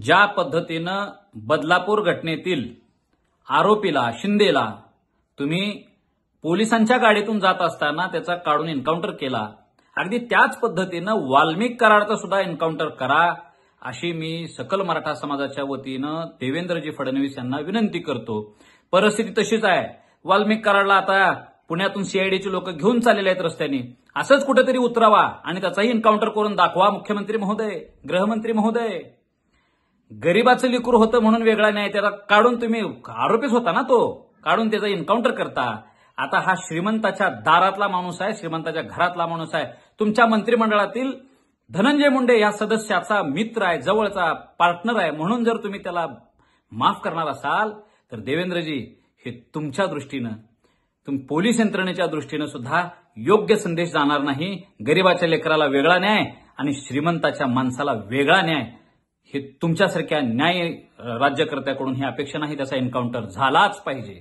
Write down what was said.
ज्या पद्धतीनं बदलापूर घटनेतील आरोपीला शिंदेला तुम्ही पोलिसांच्या गाडीतून जात असताना त्याचा काढून एन्काउंटर केला, अगदी त्याच पद्धतीनं वाल्मिक कराडचा सुद्धा एन्काउंटर करा, अशी मी सकल मराठा समाजाच्या वतीनं देवेंद्रजी फडणवीस यांना विनंती करतो. परिस्थिती तशीच आहे. वाल्मिक कराडला आता पुण्यातून सीआयडीचे लोक घेऊन चाललेले आहेत रस्त्याने. असंच कुठेतरी उतरावा आणि त्याचाही एन्काउंटर करून दाखवा. मुख्यमंत्री महोदय, गृहमंत्री महोदय, गरीबाचं लिकूर होतं म्हणून वेगळा न्याय, त्याला काढून तुम्ही आरोपीच होता ना, तो काढून त्याचा एन्काउंटर करता. आता हा श्रीमंताच्या दारातला माणूस आहे, श्रीमंताच्या घरातला माणूस आहे. तुमच्या मंत्रिमंडळातील धनंजय मुंडे या सदस्याचा मित्र आहे, जवळचा पार्टनर आहे. म्हणून जर तुम्ही त्याला माफ करणार असाल तर देवेंद्रजी, हे तुमच्या दृष्टीनं, पोलीस यंत्रणेच्या दृष्टीनं सुद्धा योग्य संदेश जाणार नाही. गरीबाच्या लेकराला वेगळा न्याय आणि श्रीमंताच्या माणसाला वेगळा न्याय, हे तुमच्यासारख्या न्याय राज्यकर्त्याकडून ही अपेक्षा नाही. त्याचा एन्काउंटर झालाच पाहिजे.